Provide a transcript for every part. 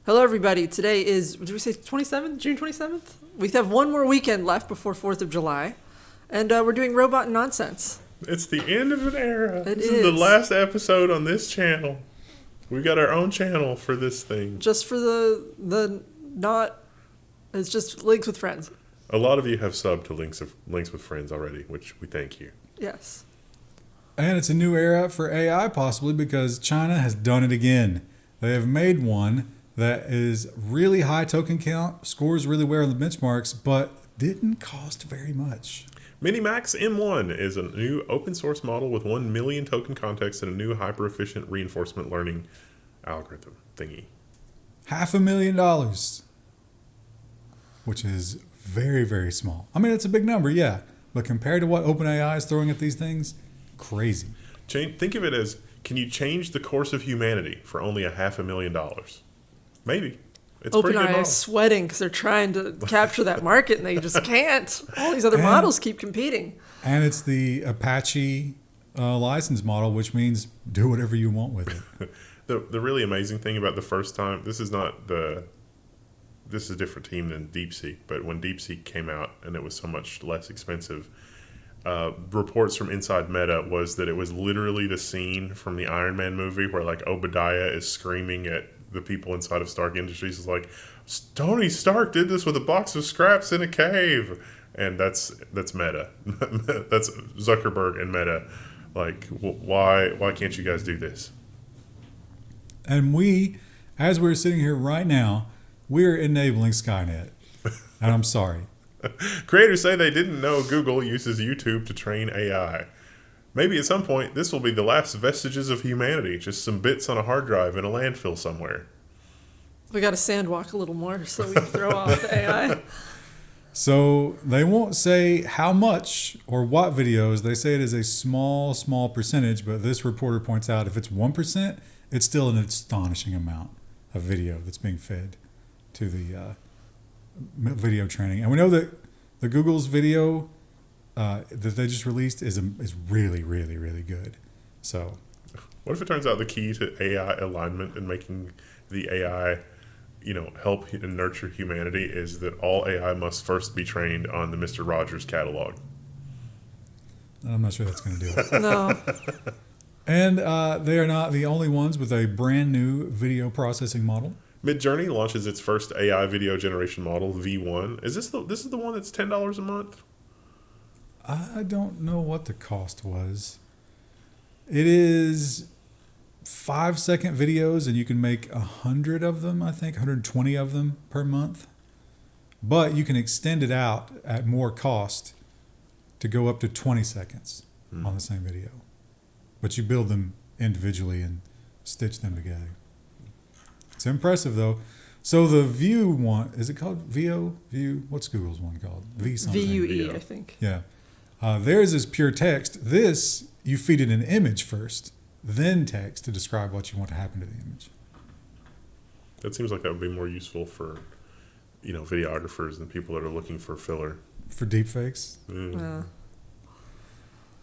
Hello, everybody. Today is, did we say 27th? June 27th? We have one more weekend left before 4th of July, and we're doing robot nonsense. It's the end of an era. This is the last episode on this channel. We've got our own channel for this thing. Just for the not, it's just links with friends. A lot of you have subbed to links with friends already, which we thank you. Yes. And it's a new era for AI possibly because China has done it again. They have made one that is really high token count, scores really well on the benchmarks, but didn't cost very much. Minimax M1 is a new open source model with 1 million token context and a new hyper efficient reinforcement learning algorithm thingy. $500,000, which is very, very small. I mean, it's a big number, yeah, but compared to what OpenAI is throwing at these things, crazy. Think of it as, can you change the course of humanity for only $500,000? Maybe. It's OpenAI is sweating because they're trying to capture that market and they just can't. All these other models keep competing. And it's the Apache license model, which means do whatever you want with it. The really amazing thing about the first time, this is a different team than DeepSeek, but when DeepSeek came out and it was so much less expensive, reports from inside Meta was that it was literally the scene from the Iron Man movie where like Obadiah is screaming at the people inside of Stark Industries. Is like, Tony Stark did this with a box of scraps in a cave, and that's Meta. That's Zuckerberg and Meta. Like, why can't you guys do this? And we, as we're sitting here right now, we're enabling Skynet. And I'm sorry. Creators say they didn't know Google uses YouTube to train AI. Maybe at some point, this will be the last vestiges of humanity. Just some bits on a hard drive in a landfill somewhere. We got to sandwalk a little more so we can throw off the AI. So they won't say how much or what videos. They say it is a small percentage, but this reporter points out if it's 1%, it's still an astonishing amount of video that's being fed to the video training. And we know that the Google's video that they just released is really, really, really good. So what if it turns out the key to AI alignment and making the AI, help and nurture humanity is that all AI must first be trained on the Mr. Rogers catalog? I'm not sure that's going to do it. No. And they are not the only ones with a brand new video processing model. Midjourney launches its first AI video generation model, V1. Is this is the one that's $10 a month? I don't know what the cost was. It is 5-second videos, and you can make 100 of them, I think, 120 of them per month. But you can extend it out at more cost to go up to 20 seconds on the same video. But you build them individually and stitch them together. It's impressive, though. So the View one, is it called View? What's Google's one called? V something. VUE, I think. Yeah. Theirs is pure text. This, you feed it an image first, then text to describe what you want to happen to the image. That seems like that would be more useful for, videographers and people that are looking for filler. For deepfakes. Mm.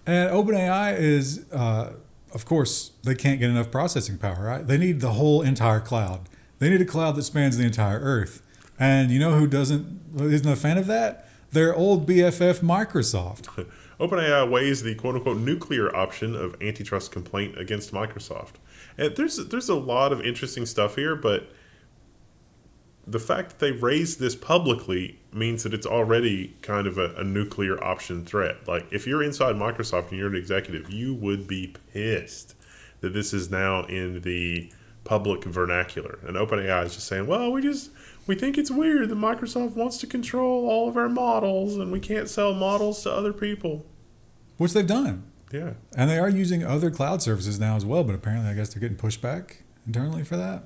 And OpenAI is, of course, they can't get enough processing power, right? They need the whole entire cloud. They need a cloud that spans the entire Earth. And you know who isn't a fan of that? Their old BFF, Microsoft. OpenAI weighs the quote-unquote nuclear option of antitrust complaint against Microsoft. And there's a lot of interesting stuff here, but the fact that they raised this publicly means that it's already kind of a nuclear option threat. Like, if you're inside Microsoft and you're an executive, you would be pissed that this is now in the public vernacular. And OpenAI is just saying, well, we think it's weird that Microsoft wants to control all of our models and we can't sell models to other people. Which they've done. Yeah. And they are using other cloud services now as well, but apparently I guess they're getting pushback internally for that.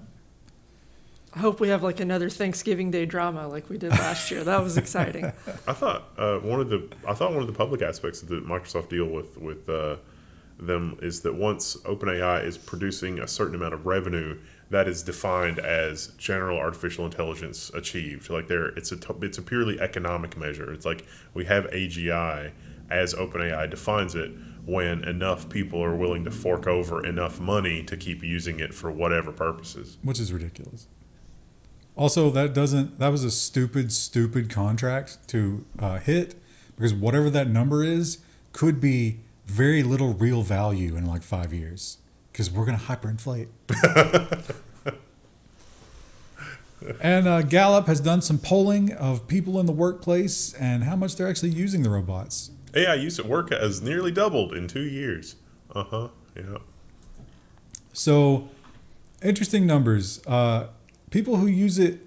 I hope we have like another Thanksgiving Day drama like we did last year. That was exciting. I thought one of the public aspects of the Microsoft deal with them is that once OpenAI is producing a certain amount of revenue, that is defined as general artificial intelligence achieved. Like it's a purely economic measure. It's like we have AGI as OpenAI defines it when enough people are willing to fork over enough money to keep using it for whatever purposes. Which is ridiculous. Also, that was a stupid contract to hit, because whatever that number is could be very little real value in like 5 years, because we're going to hyperinflate. And Gallup has done some polling of people in the workplace and how much they're actually using the robots. AI use at work has nearly doubled in 2 years. Yeah. So, interesting numbers. People who use it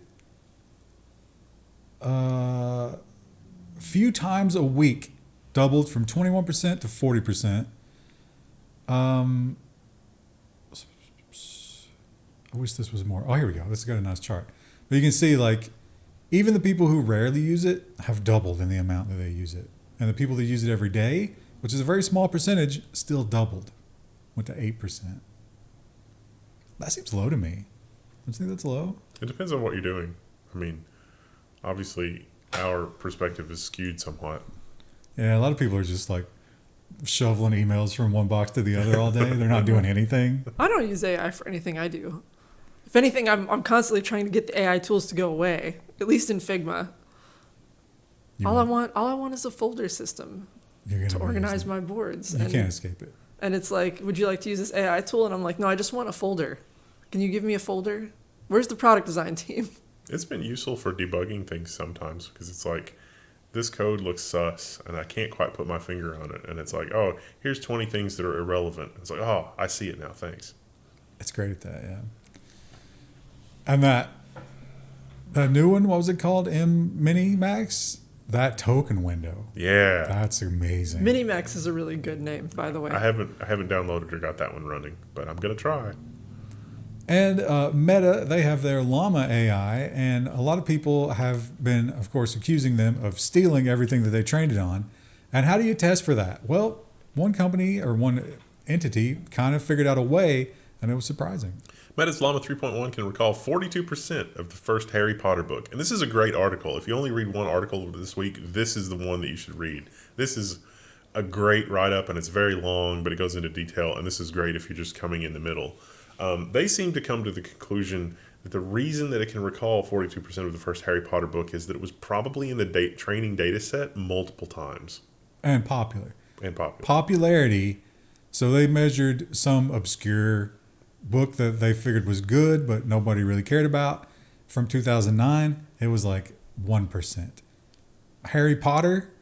a few times a week doubled from 21% to 40%. I wish this was more. Oh, here we go. This has got a nice chart. But you can see, like, even the people who rarely use it have doubled in the amount that they use it. And the people that use it every day, which is a very small percentage, still doubled. Went to 8%. That seems low to me. Don't you think that's low? It depends on what you're doing. I mean, obviously, our perspective is skewed somewhat. Yeah, a lot of people are just like shoveling emails from one box to the other all day. They're not doing anything. I don't use AI for anything I do. If anything, I'm constantly trying to get the AI tools to go away, at least in Figma. All I want is a folder system to organize my boards. You can't escape it. And it's like, would you like to use this AI tool? And I'm like, no, I just want a folder. Can you give me a folder? Where's the product design team? It's been useful for debugging things sometimes, because it's like, this code looks sus and I can't quite put my finger on it. And it's like, oh, here's 20 things that are irrelevant. It's like, oh, I see it now. Thanks. It's great at that, yeah. And that new one, what was it called? Mini Max? That token window. Yeah. That's amazing. Minimax is a really good name, by the way. I haven't downloaded or got that one running, but I'm going to try. And Meta, they have their Llama AI, and a lot of people have been, of course, accusing them of stealing everything that they trained it on. And how do you test for that? Well, one company or one entity kind of figured out a way, and it was surprising. Meta's Llama 3.1 can recall 42% of the first Harry Potter book. And this is a great article. If you only read one article this week, this is the one that you should read. This is a great write-up, and it's very long, but it goes into detail, and this is great if you're just coming in the middle. They seem to come to the conclusion that the reason that it can recall 42% of the first Harry Potter book is that it was probably in the training data set multiple times. And popular. Popularity. So they measured some obscure book that they figured was good, but nobody really cared about. From 2009, it was like 1%. Harry Potter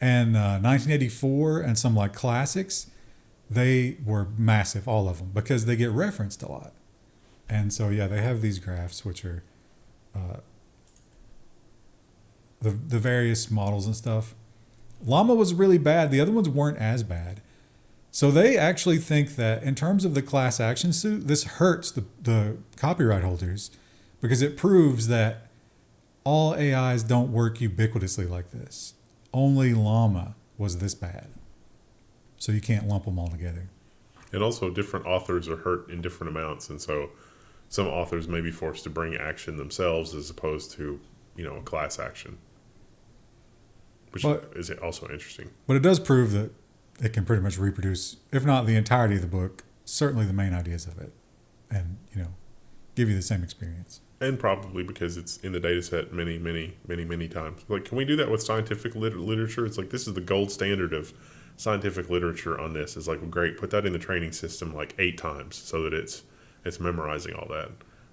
and 1984 and some like classics, they were massive, all of them, because they get referenced a lot. And so, yeah, they have these graphs, which are the various models and stuff. Llama was really bad. The other ones weren't as bad. So they actually think that in terms of the class action suit, this hurts the copyright holders, because it proves that all AIs don't work ubiquitously like this. Only Llama was this bad. So you can't lump them all together. And also different authors are hurt in different amounts. And so some authors may be forced to bring action themselves as opposed to, a class action. Which is also interesting. But it does prove that it can pretty much reproduce, if not the entirety of the book, certainly the main ideas of it. And, give you the same experience. And probably because it's in the data set many, many, many, many times. Like, can we do that with scientific literature? It's like, this is the gold standard of scientific literature on this. It's like, well, great, put that in the training system like 8 times so that it's memorizing all that.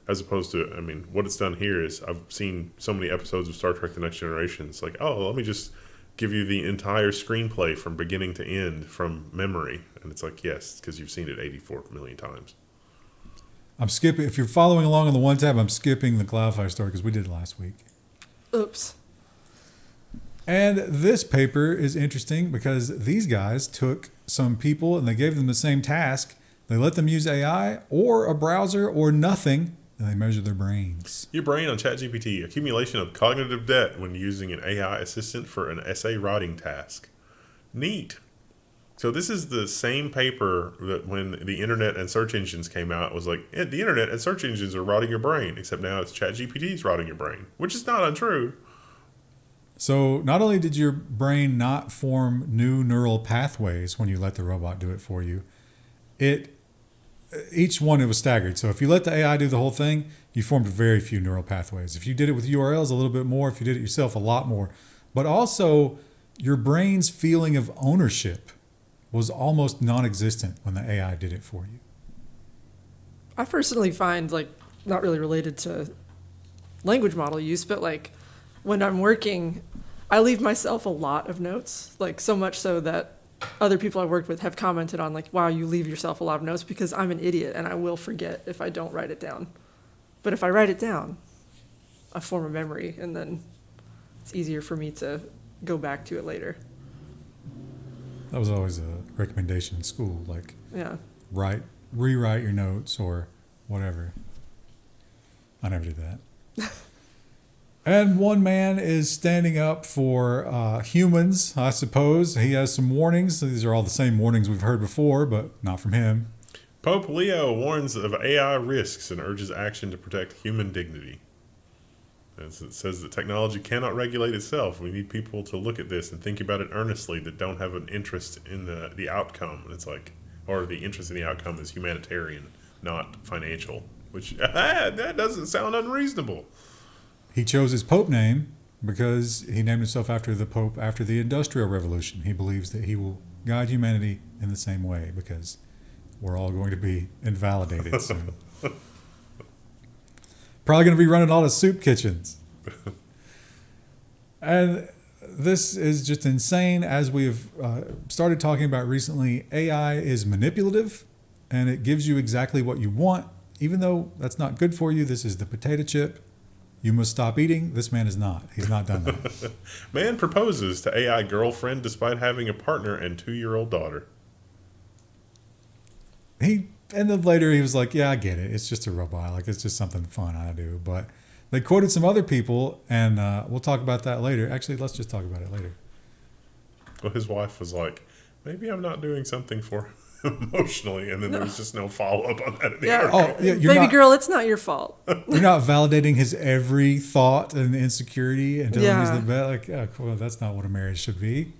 As opposed to, what it's done here is I've seen so many episodes of Star Trek The Next Generation. It's like, oh, let me just give you the entire screenplay from beginning to end from memory. And it's like, yes, because you've seen it 84 million times. I'm skipping, if you're following along on the one tab, I'm skipping the Cloudflare story because we did it last week. Oops. And this paper is interesting because these guys took some people and they gave them the same task. They let them use AI or a browser or nothing, and they measured their brains. Your brain on ChatGPT, accumulation of cognitive debt when using an AI assistant for an essay writing task. Neat. So this is the same paper that when the internet and search engines came out, was like, the internet and search engines are rotting your brain, except now it's ChatGPT's rotting your brain, which is not untrue. So not only did your brain not form new neural pathways when you let the robot do it for you, it each one, it was staggered. So if you let the AI do the whole thing, you formed very few neural pathways. If you did it with URLs, a little bit more. If you did it yourself, a lot more. But also, your brain's feeling of ownership was almost non-existent when the AI did it for you. I personally find, like, not really related to language model use, but like when I'm working, I leave myself a lot of notes, like so much so that other people I've worked with have commented on, like, wow, you leave yourself a lot of notes, because I'm an idiot and I will forget if I don't write it down. But if I write it down, I form a memory, and then it's easier for me to go back to it later. That was always a recommendation in school, like Yeah. rewrite your notes or whatever. I never did that. And one man is standing up for humans, I suppose. He has some warnings. These are all the same warnings we've heard before, but not from him. Pope Leo warns of AI risks and urges action to protect human dignity. As it says that technology cannot regulate itself. We need people to look at this and think about it earnestly that don't have an interest in the outcome. And it's like, or the interest in the outcome is humanitarian, not financial, which that doesn't sound unreasonable. He chose his Pope name because he named himself after the Pope after the Industrial Revolution. He believes that he will guide humanity in the same way because we're all going to be invalidated soon. Probably going to be running a lot of soup kitchens. And this is just insane. As we've started talking about recently, AI is manipulative and it gives you exactly what you want. Even though that's not good for you, this is the potato chip. You must stop eating. This man is not. He's not done that. Man proposes to AI girlfriend despite having a partner and 2-year-old daughter. And then later he was like, yeah, I get it. It's just a robot. Like, it's just something fun I do. But they quoted some other people, and we'll talk about that later. Actually, let's just talk about it later. Well, his wife was like, maybe I'm not doing something for him emotionally. And then there was just no follow-up on that in the article. Oh, yeah, Baby girl, it's not your fault. You're not validating his every thought and insecurity and telling him he's the best. Like, oh, cool, that's not what a marriage should be.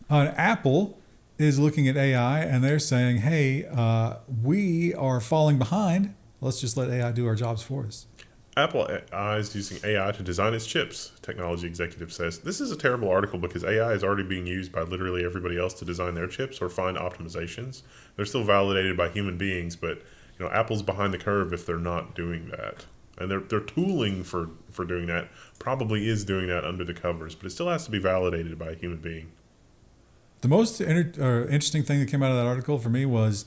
Apple is looking at AI and they're saying, hey, we are falling behind. Let's just let AI do our jobs for us. Apple is using AI to design its chips, technology executive says. This is a terrible article because AI is already being used by literally everybody else to design their chips or find optimizations. They're still validated by human beings, but Apple's behind the curve if they're not doing that. And their tooling for doing that probably is doing that under the covers, but it still has to be validated by a human being. The most interesting thing that came out of that article for me was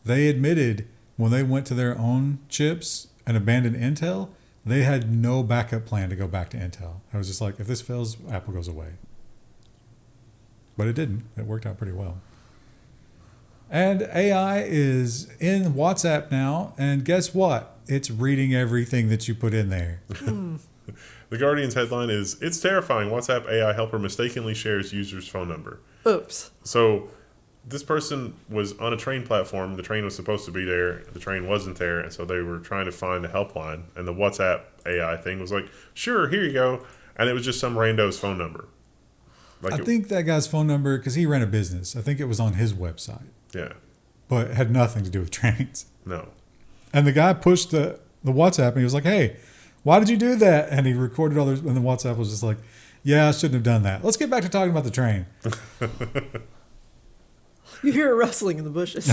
they admitted when they went to their own chips and abandoned Intel, they had no backup plan to go back to Intel. I was just like, if this fails, Apple goes away. But it didn't. It worked out pretty well. And AI is in WhatsApp now, and guess what? It's reading everything that you put in there. The Guardian's headline is, it's terrifying. WhatsApp AI helper mistakenly shares user's phone number. Oops. So this person was on a train platform. The train was supposed to be there. The train wasn't there. And so they were trying to find a helpline. And the WhatsApp AI thing was like, sure, here you go. And it was just some rando's phone number. I think that guy's phone number, because he ran a business, I think it was on his website. Yeah. But it had nothing to do with trains. No. And the guy pushed the WhatsApp and he was like, hey, why did you do that? And he recorded all those, and the WhatsApp was just like, yeah, I shouldn't have done that. Let's get back to talking about the train. You hear a rustling in the bushes.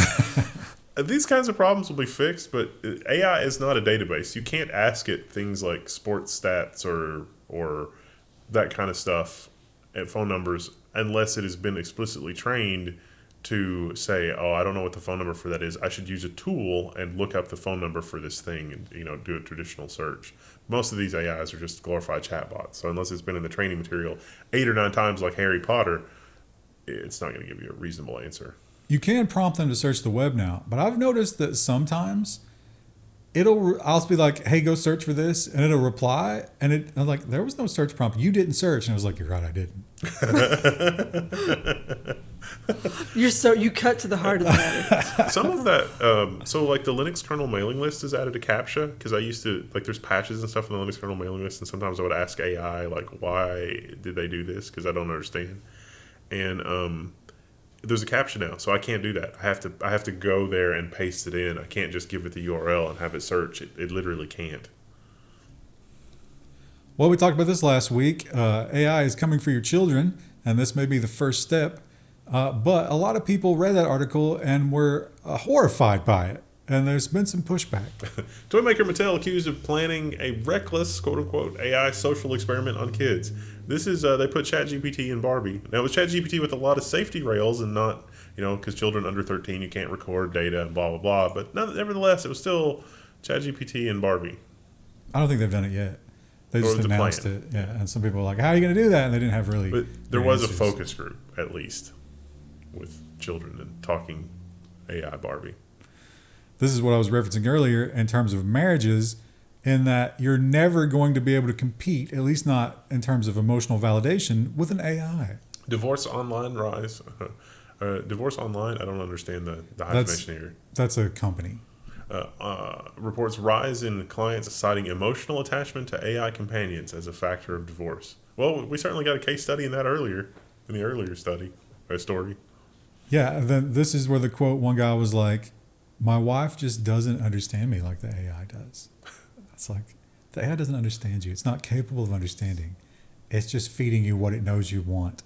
These kinds of problems will be fixed, but AI is not a database. You can't ask it things like sports stats or that kind of stuff at phone numbers unless it has been explicitly trained to say, oh, I don't know what the phone number for that is. I should use a tool and look up the phone number for this thing and do a traditional search. Most of these AIs are just glorified chatbots. So unless it's been in the training material 8 or 9 times like Harry Potter, it's not going to give you a reasonable answer. You can prompt them to search the web now, but I've noticed that sometimes I'll be like, hey, go search for this, and it'll reply, and I'm like, there was no search prompt. You didn't search. And I was like, you're right, I didn't. You cut to the heart of the matter. Some of that, so like the Linux kernel mailing list is added a CAPTCHA, because I used to, like there's patches and stuff in the Linux kernel mailing list, and sometimes I would ask AI, like, why did they do this? Because I don't understand. And there's a caption now, so I can't do that. I have to go there and paste it in. I can't just give it the URL and have it search. It literally can't. Well, we talked about this last week. AI is coming for your children, and this may be the first step. But a lot of people read that article and were horrified by it. And there's been some pushback. Toy maker Mattel accused of planning a reckless, quote-unquote, AI social experiment on kids. This is, they put ChatGPT in Barbie. Now, it was ChatGPT with a lot of safety rails and not, because children under 13, you can't record data and blah, blah, blah. But nevertheless, it was still ChatGPT and Barbie. I don't think they've done it yet. They just announced it. Yeah, and some people were like, how are you going to do that? And they didn't have really... But there was answers. A focus group, at least, with children and talking AI Barbie. This is what I was referencing earlier in terms of marriages, in that you're never going to be able to compete, at least not in terms of emotional validation, with an AI. Divorce online rise. Divorce online, I don't understand the hyphenation here. That's a company. Reports rise in clients citing emotional attachment to AI companions as a factor of divorce. Well, we certainly got a case study in the earlier story. Yeah, then this is where the quote, one guy was like, my wife just doesn't understand me like the AI does. It's like, the AI doesn't understand you. It's not capable of understanding. It's just feeding you what it knows you want.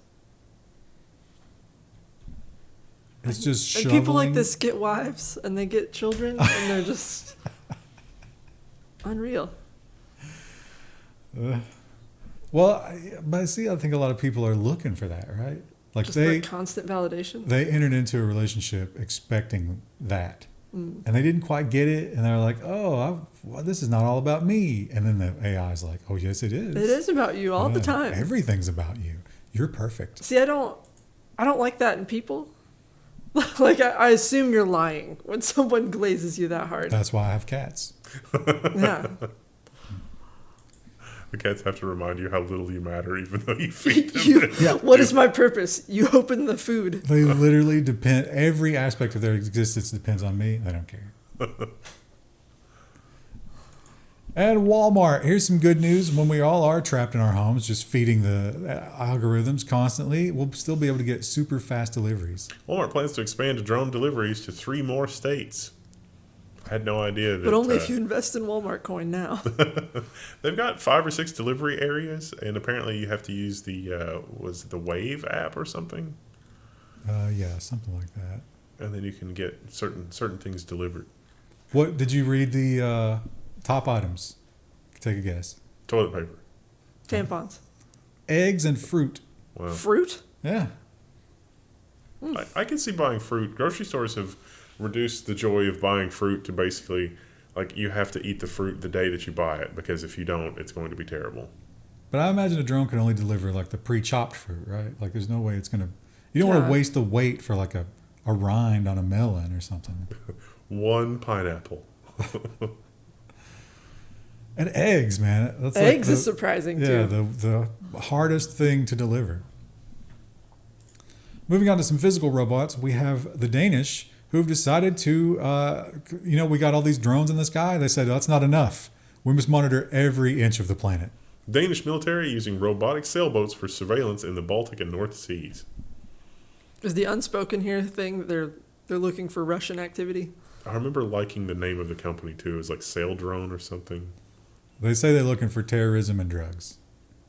It's just shoveling. And people like this get wives and they get children and they're just unreal. But see, I think a lot of people are looking for that, right? Like just for constant validation. They entered into a relationship expecting that. And they didn't quite get it. And they're like, this is not all about me. And then the AI is like, oh, yes, it is. It is about you all the time. Everything's about you. You're perfect. See, I don't like that in people. Like, I assume you're lying when someone glazes you that hard. That's why I have cats. Yeah. The cats have to remind you how little you matter, even though you feed them. What is my purpose? You open the food. They literally depend. Every aspect of their existence depends on me. They don't care. And Walmart. Here's some good news. When we all are trapped in our homes, just feeding the algorithms constantly, we'll still be able to get super fast deliveries. Walmart plans to expand drone deliveries to 3 more states. I had no idea that. But only if you invest in Walmart coin now. They've got 5 or 6 delivery areas, and apparently you have to use the was it the Wave app or something? Yeah, something like that. And then you can get certain things delivered. What did you read the top items? Take a guess. Toilet paper, tampons, eggs, and fruit. Wow. Fruit? Yeah. I can see buying fruit. Grocery stores have reduce the joy of buying fruit to basically, like, you have to eat the fruit the day that you buy it, because if you don't, it's going to be terrible. But I imagine a drone can only deliver like the pre-chopped fruit, right? Like, there's no way it's going to... You don't want to waste the weight for like a rind on a melon or something. 1 pineapple. And eggs, man. That's eggs is surprising, too. Yeah, the hardest thing to deliver. Moving on to some physical robots, we have the Danish, who've decided to, we got all these drones in the sky. They said, that's not enough. We must monitor every inch of the planet. Danish military using robotic sailboats for surveillance in the Baltic and North Seas. Is the unspoken here thing they're looking for Russian activity? I remember liking the name of the company, too. It was like Sail Drone or something. They say they're looking for terrorism and drugs.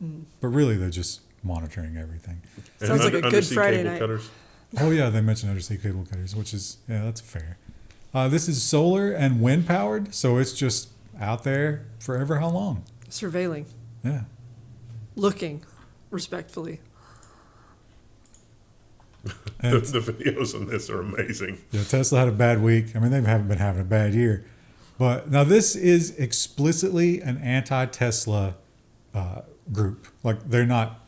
But really, they're just monitoring everything. Sounds like a good Friday night. Cutters. Oh, yeah, they mentioned undersea cable cutters, which is, that's fair. This is solar and wind powered, so it's just out there forever how long? Surveilling. Yeah. Looking, respectfully. The videos on this are amazing. Yeah, Tesla had a bad week. I mean, they haven't been having a bad year. But now this is explicitly an anti-Tesla group. Like, they're not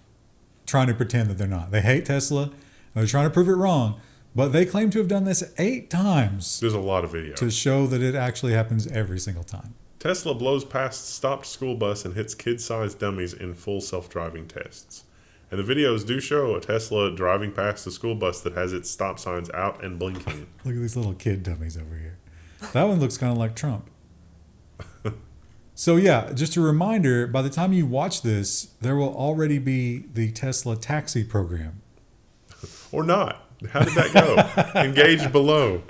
trying to pretend that they're not. They hate Tesla. They're trying to prove it wrong, but they claim to have done this 8 times. There's a lot of video to show that it actually happens every single time. Tesla blows past stopped school bus and hits kid-sized dummies in full self-driving tests. And the videos do show a Tesla driving past the school bus that has its stop signs out and blinking. Look at these little kid dummies over here. That one looks kind of like Trump. So yeah, just a reminder, by the time you watch this, there will already be the Tesla taxi program. Or not. How did that go? Engage below.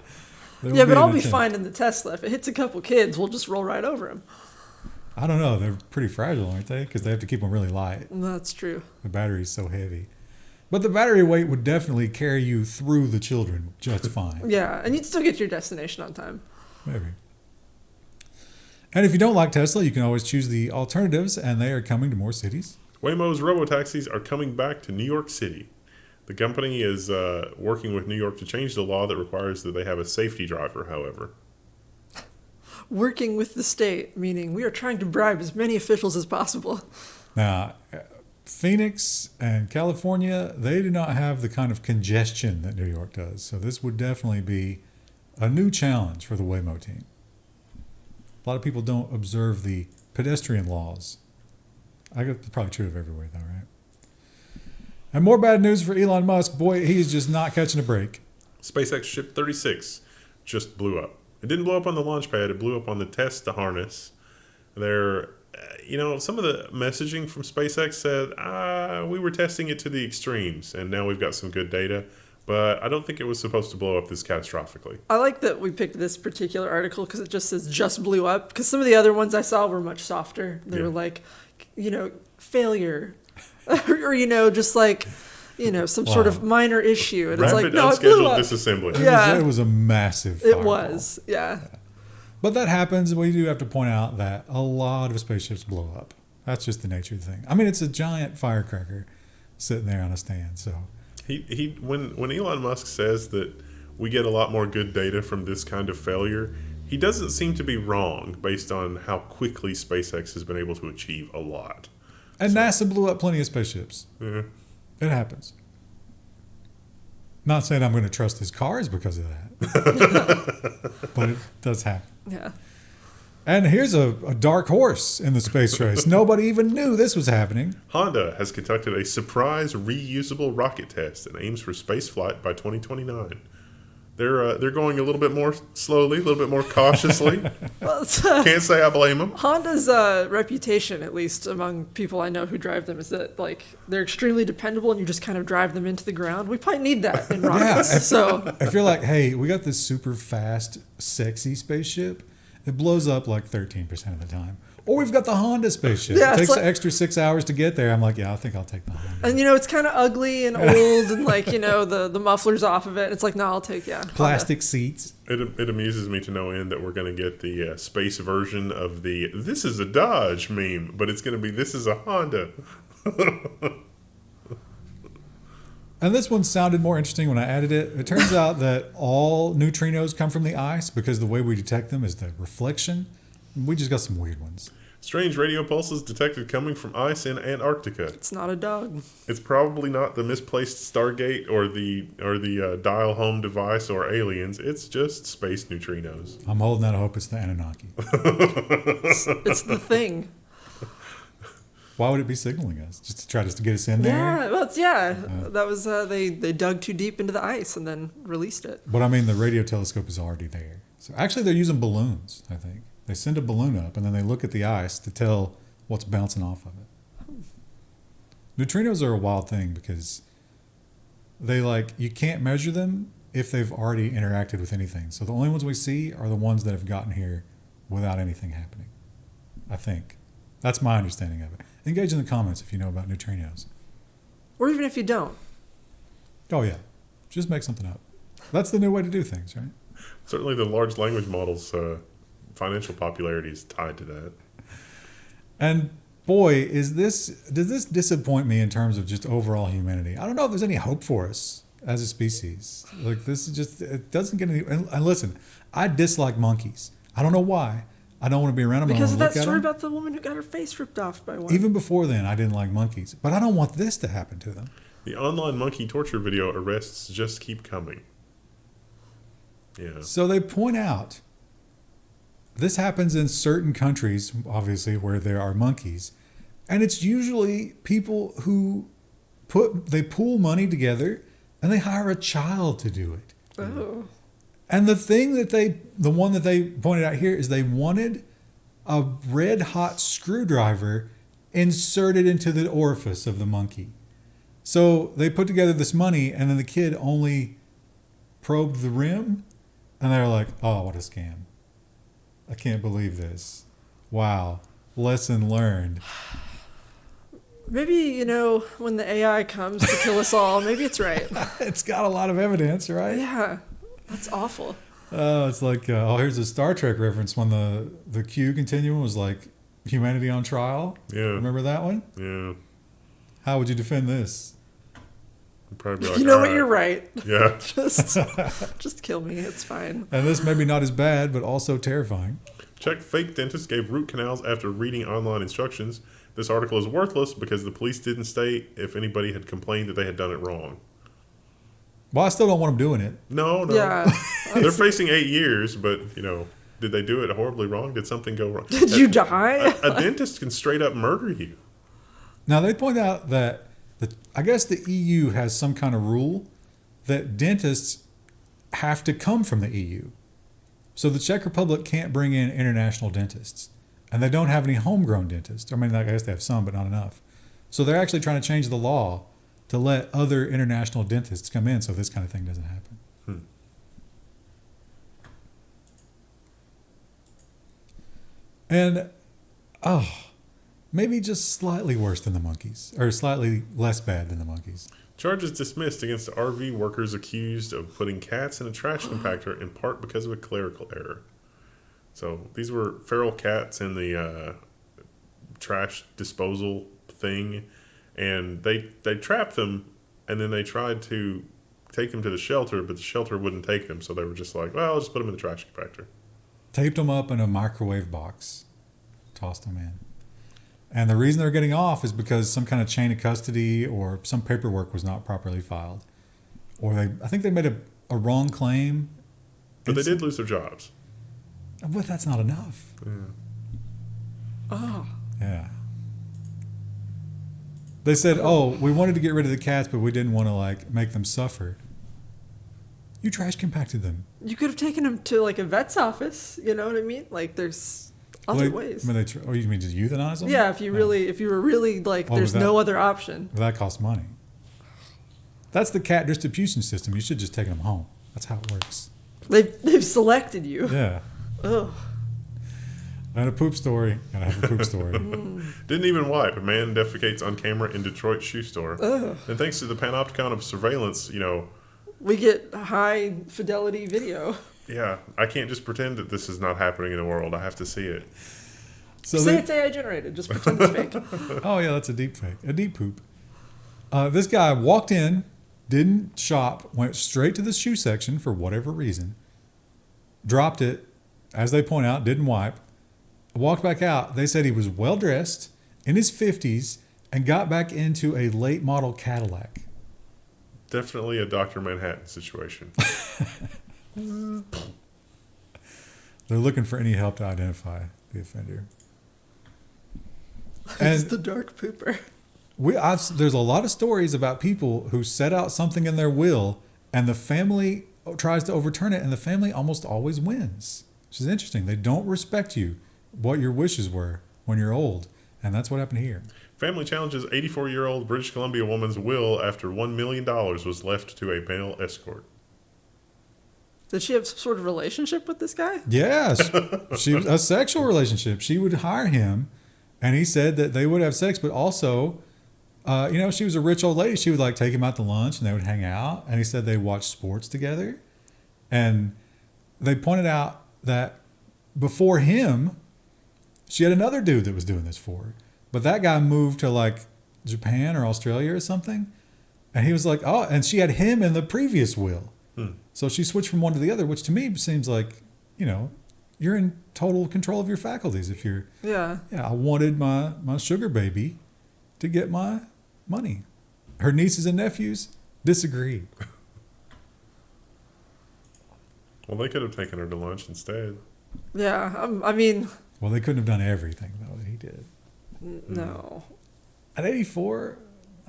Yeah, but I'll be fine in the Tesla. If it hits a couple kids, we'll just roll right over them. I don't know. They're pretty fragile, aren't they? Because they have to keep them really light. That's true. The battery's so heavy. But the battery weight would definitely carry you through the children just fine. Yeah, and you'd still get to your destination on time. Maybe. And if you don't like Tesla, you can always choose the alternatives, and they are coming to more cities. Waymo's robotaxis are coming back to New York City. The company is working with New York to change the law that requires that they have a safety driver, however. Working with the state, meaning we are trying to bribe as many officials as possible. Now, Phoenix and California, they do not have the kind of congestion that New York does. So this would definitely be a new challenge for the Waymo team. A lot of people don't observe the pedestrian laws. I guess it's probably true of everywhere, though, right? And more bad news for Elon Musk. Boy, he's just not catching a break. SpaceX Ship 36 just blew up. It didn't blow up on the launch pad. It blew up on the test harness. Some of the messaging from SpaceX said, we were testing it to the extremes, and now we've got some good data. But I don't think it was supposed to blow up this catastrophically. I like that we picked this particular article because it just says just blew up. Because some of the other ones I saw were much softer. They were like, failure. or, just like, some sort of minor issue. And Rapid, it's like, no, unscheduled it blew up. disassembly. Yeah. It was a massive It fireball. was, yeah. But that happens. We do have to point out that a lot of spaceships blow up. That's just the nature of the thing. I mean, it's a giant firecracker sitting there on a stand. So when Elon Musk says that we get a lot more good data from this kind of failure, he doesn't seem to be wrong based on how quickly SpaceX has been able to achieve a lot. And NASA blew up plenty of spaceships. Yeah. It happens. Not saying I'm going to trust his cars because of that. But it does happen. Yeah. And here's a dark horse in the space race. Nobody even knew this was happening. Honda has conducted a surprise reusable rocket test and aims for spaceflight by 2029. They're going a little bit more slowly, a little bit more cautiously. Well, Can't say I blame them. Honda's reputation, at least among people I know who drive them, is that they're extremely dependable and you just kind of drive them into the ground. We probably need that in rockets. If you're like, hey, we got this super fast, sexy spaceship, it blows up like 13% of the time. Or we've got the Honda spaceship. Yeah, it takes the extra 6 hours to get there. I'm like, yeah, I think I'll take the Honda. And it's kind of ugly and old and the muffler's off of it. It's like, no, I'll take, plastic Honda. seats. It amuses me to no end that we're going to get the space version of the "this is a Dodge" meme, but it's going to be "this is a Honda." And this one sounded more interesting when I added it. It turns out that all neutrinos come from the ice because the way we detect them is the reflection. We just got some weird ones. Strange radio pulses detected coming from ice in Antarctica. It's not a dog. It's probably not the misplaced Stargate or the dial home device or aliens. It's just space neutrinos. I'm holding out hope it's the Anunnaki. It's the thing. Why would it be signaling us? Just to try to get us in there? Yeah, well, that was they dug too deep into the ice and then released it. But I mean, the radio telescope is already there. So actually, they're using balloons. I think they send a balloon up and then they look at the ice to tell what's bouncing off of it. Neutrinos are a wild thing because you can't measure them if they've already interacted with anything. So the only ones we see are the ones that have gotten here without anything happening. I think that's my understanding of it. Engage in the comments if you know about neutrinos. Or even if you don't. Oh, yeah. Just make something up. That's the new way to do things, right? Certainly the large language models' financial popularity is tied to that. And boy, does this disappoint me in terms of just overall humanity. I don't know if there's any hope for us as a species. This is just, it doesn't get any, and listen, I dislike monkeys. I don't know why. I don't want to be around them. Because of that story about the woman who got her face ripped off by one. Even before then, I didn't like monkeys. But I don't want this to happen to them. The online monkey torture video arrests just keep coming. Yeah. So they point out this happens in certain countries, obviously, where there are monkeys. And it's usually people who pool money together and they hire a child to do it. Oh. And the one that they pointed out here is they wanted a red hot screwdriver inserted into the orifice of the monkey. So they put together this money and then the kid only probed the rim, and they were like, "Oh, what a scam! I can't believe this. Wow, lesson learned." Maybe, when the AI comes to kill us all, maybe it's right. It's got a lot of evidence, right? Yeah, that's awful. Oh, it's like, here's a Star Trek reference when the Q continuum was like humanity on trial. Yeah. Remember that one? Yeah. How would you defend this? I'd probably be like, You know "All what? right." You're right. Yeah. Just kill me. It's fine. And this may be not as bad, but also terrifying. Czech fake dentist gave root canals after reading online instructions. This article is worthless because the police didn't state if anybody had complained that they had done it wrong. Well, I still don't want them doing it. No. Yeah. They're facing 8 years, but, did they do it horribly wrong? Did something go wrong? Did you die? A dentist can straight up murder you. Now, they point out that I guess the EU has some kind of rule that dentists have to come from the EU. So the Czech Republic can't bring in international dentists. And they don't have any homegrown dentists. I mean, I guess they have some, but not enough. So they're actually trying to change the law to let other international dentists come in so this kind of thing doesn't happen. And, maybe just slightly worse than the monkeys, or slightly less bad than the monkeys. Charges dismissed against RV workers accused of putting cats in a trash compactor in part because of a clerical error. So these were feral cats in the trash disposal thing, and they trapped them, and then they tried to take them to the shelter, but the shelter wouldn't take them, so they were just like, well, I'll just put them in the trash compactor. Taped them up in a microwave box, tossed them in. And the reason they're getting off is because some kind of chain of custody or some paperwork was not properly filed. Or I think they made a wrong claim. But they did lose their jobs. But that's not enough. Yeah. Oh. Yeah. They said, we wanted to get rid of the cats, but we didn't want to make them suffer. You trash compacted them. You could have taken them to a vet's office. You know what I mean? There's other ways. You mean just euthanize them? Yeah, if you were really there's no other option. Well, that costs money. That's the cat distribution system. You should just take them home. That's how it works. They've selected you. Yeah. Ugh. And a poop story. Gotta have a poop story. Didn't even wipe. A man defecates on camera in Detroit shoe store. Ugh. And thanks to the panopticon of surveillance, we get high fidelity video. Yeah, I can't just pretend that this is not happening in the world. I have to see it. So Say it's AI generated. Just pretend it's fake. Oh, yeah, that's a deep fake. A deep poop. This guy walked in, didn't shop, went straight to the shoe section for whatever reason, dropped it, as they point out, didn't wipe, walked back out. They said he was well-dressed, in his 50s, and got back into a late model Cadillac. Definitely a Dr. Manhattan situation. They're looking for any help to identify the offender. It's the dark pooper. There's a lot of stories about people who set out something in their will and the family tries to overturn it and the family almost always wins, which is interesting. They don't respect you, what your wishes were when you're old. And that's what happened here. Family challenges 84-year-old British Columbia woman's will after $1 million was left to a male escort. Did she have some sort of relationship with this guy? Yes. She was a sexual relationship. She would hire him, and he said that they would have sex, but also, she was a rich old lady. She would take him out to lunch, and they would hang out. And he said they watched sports together. And they pointed out that before him, she had another dude that was doing this for her. But that guy moved to Japan or Australia or something. And he was like, and she had him in the previous will. So she switched from one to the other, which to me seems like, you're in total control of your faculties. If you're, I wanted my sugar baby to get my money. Her nieces and nephews disagree. Well, they could have taken her to lunch instead. Yeah, Well, they couldn't have done everything, though, that he did. No. At 84,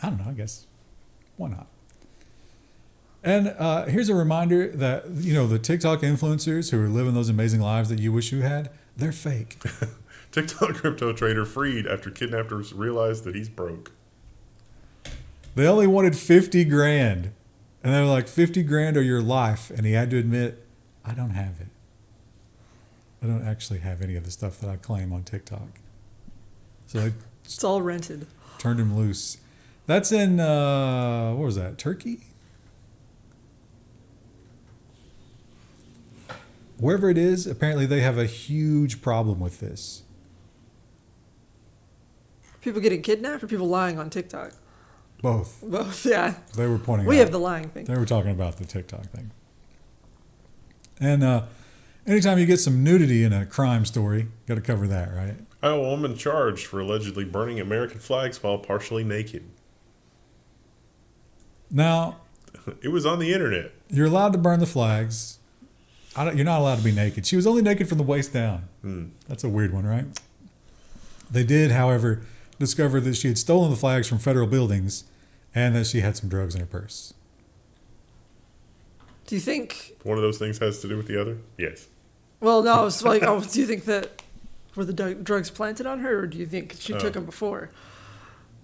I don't know, I guess, why not? And here's a reminder that, the TikTok influencers who are living those amazing lives that you wish you had, they're fake. TikTok crypto trader freed after kidnappers realized that he's broke. They only wanted 50 grand. And they're like, 50 grand or your life. And he had to admit, I don't have it. I don't actually have any of the stuff that I claim on TikTok. So they It's all rented. turned him loose. That's in, what was that, Turkey? Wherever it is, apparently they have a huge problem with this. People getting kidnapped or people lying on TikTok? Both. Both, yeah. They were pointing We out. have the lying thing. They were talking about the TikTok thing. And anytime you get some nudity in a crime story, got to cover that, right? A woman charged for allegedly burning American flags while partially naked. Now, It was on the internet. you're allowed to burn the flags. You're not allowed to be naked. She was only naked from the waist down. That's a weird one, right? They did, however, discover that she had stolen the flags from federal buildings and that she had some drugs in her purse. Do you think... One of those things has to do with the other? Yes. Well, no, it's like, do you think that... Were the drugs planted on her, or do you think she took them before?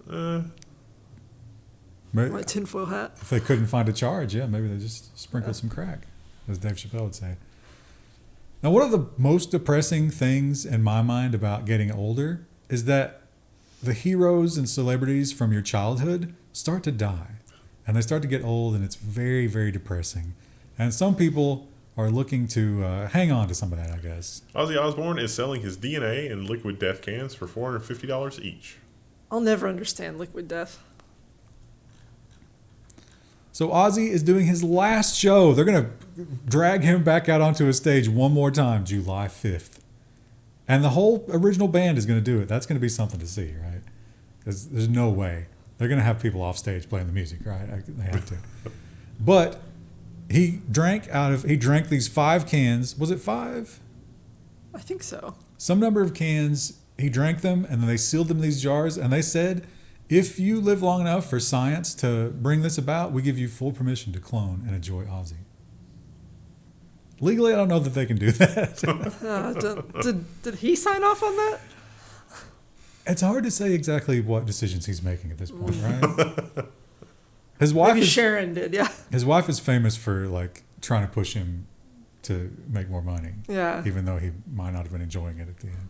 My tinfoil hat? If they couldn't find a charge, yeah, maybe they just sprinkled some crack, as Dave Chappelle would say. Now, one of the most depressing things in my mind about getting older is that the heroes and celebrities from your childhood start to die. And they start to get old, and it's very, very depressing. And some people are looking to hang on to some of that, I guess. Ozzy Osbourne is selling his DNA in liquid death cans for $450 each. I'll never understand liquid death. So Ozzy is doing his last show. They're going to drag him back out onto a stage one more time, July 5th. And the whole original band is going to do it. That's going to be something to see, right? Because there's no way. They're going to have people off stage playing the music, right? They have to. But he drank these 5 cans. Was it 5? I think so. Some number of cans. He drank them, and then they sealed them in these jars. And they said, if you live long enough for science to bring this about, we give you full permission to clone and enjoy Ozzy. Legally, I don't know that they can do that. Did he sign off on that? It's hard to say exactly what decisions he's making at this point, right? His wife Maybe is, Sharon did, yeah. His wife is famous for like trying to push him to make more money. Yeah. Even though he might not have been enjoying it at the end.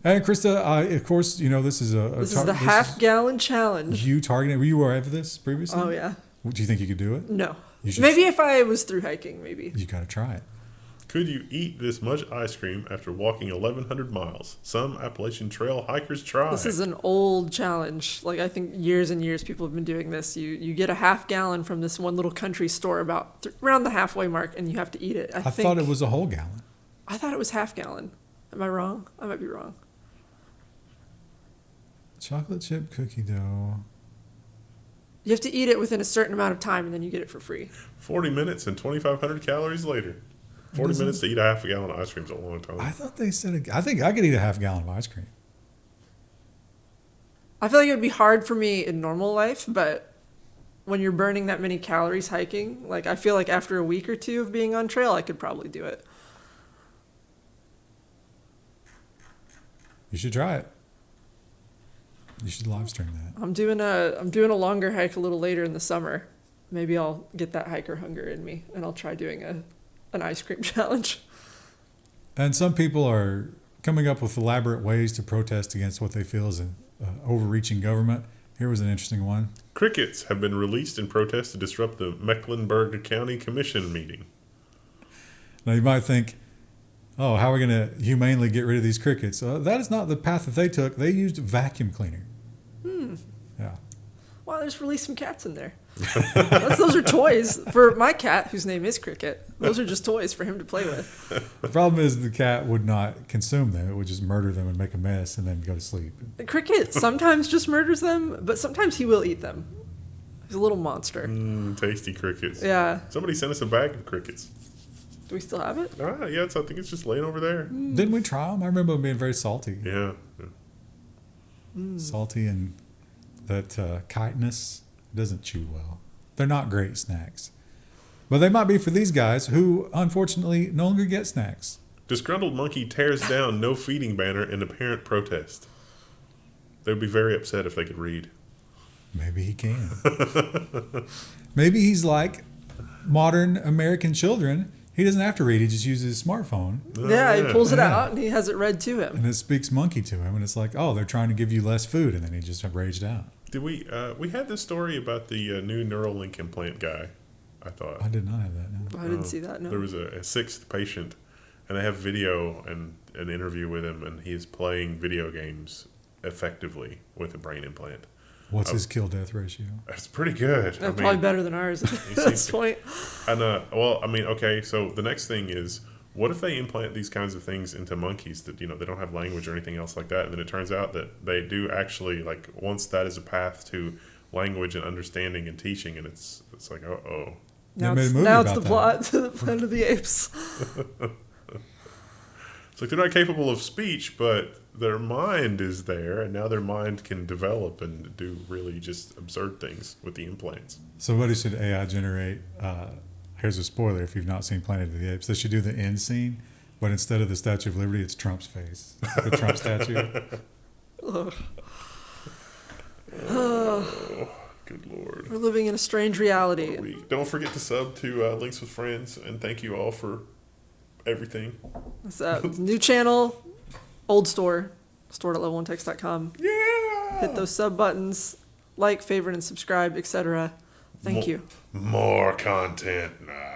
And Krista, of course, you know this is This is the half-gallon challenge. You targeted? Were you aware of this previously? Oh yeah. Do you think you could do it? No. You should, Maybe if I was through hiking, maybe. You got to try it. Could you eat this much ice cream after walking 1,100 miles? Some Appalachian Trail hikers try. This is an old challenge. Like, I think years and years people have been doing this. You get a half gallon from this one little country store about around the halfway mark, and you have to eat it. I thought it was a whole gallon. I thought it was half gallon. Am I wrong? I might be wrong. Chocolate chip cookie dough. You have to eat it within a certain amount of time, and then you get it for free. 40 minutes and 2,500 calories later. 40 minutes to eat a half a gallon of ice cream is a long time. I thought they said, I think I could eat a half gallon of ice cream. I feel like it would be hard for me in normal life, but when you're burning that many calories hiking, like I feel like after a week or two of being on trail, I could probably do it. You should try it. You should live stream that. I'm doing a longer hike a little later in the summer. Maybe I'll get that hiker hunger in me, and I'll try doing an ice cream challenge. And some people are coming up with elaborate ways to protest against what they feel is an overreaching government. Here was an interesting one. Crickets have been released in protest to disrupt the Mecklenburg County Commission meeting. Now you might think, oh, how are we going to humanely get rid of these crickets? That is not the path that they took. They used vacuum cleaner. Yeah. Wow, there's released some cats in there. Those are toys for my cat, whose name is Cricket. Those are just toys for him to play with. The problem is the cat would not consume them. It would just murder them and make a mess and then go to sleep. Cricket sometimes just murders them, but sometimes he will eat them. He's a little monster. Tasty crickets. Yeah. Somebody sent us a bag of crickets. Do we still have it? Yeah, I think it's just laying over there. Didn't we try them? I remember them being very salty. Yeah. Salty and that chitinous doesn't chew well. They're not great snacks. But they might be for these guys who, unfortunately, no longer get snacks. Disgruntled monkey tears down no feeding banner in apparent protest. They would be very upset if they could read. Maybe he can. Maybe he's like modern American children. He doesn't have to read. He just uses his smartphone. Yeah, he pulls it Yeah. out and he has it read to him. And it speaks monkey to him. And it's like, oh, they're trying to give you less food. And then he just raged out. Did we had this story about the new Neuralink implant guy, I thought. I did not have that. No. I didn't see that, no. There was a sixth patient, and they have video and an interview with him, and he's playing video games effectively with a brain implant. What's his kill-death ratio? That's pretty good. That's probably better than ours at this point. And well, I mean, okay. So the next thing is, what if they implant these kinds of things into monkeys that they don't have language or anything else like that, and then it turns out that they do actually once that is a path to language and understanding and teaching, and it's like oh. Now made a it's, movie now it's about the plot to the Planet of the Apes. It's like they're not capable of speech, but their mind is there, and now their mind can develop and do really just absurd things with the implants. So what should AI generate? Here's a spoiler if you've not seen Planet of the Apes. They should do the end scene, but instead of the Statue of Liberty, it's Trump's face. The Trump statue. Oh, good Lord. We're living in a strange reality. Don't forget to sub to Links with Friends, and thank you all for everything. It's a new channel, old store at level1text.com. Yeah! Hit those sub buttons, like, favorite, and subscribe, etc. Thank you. More content. Nah.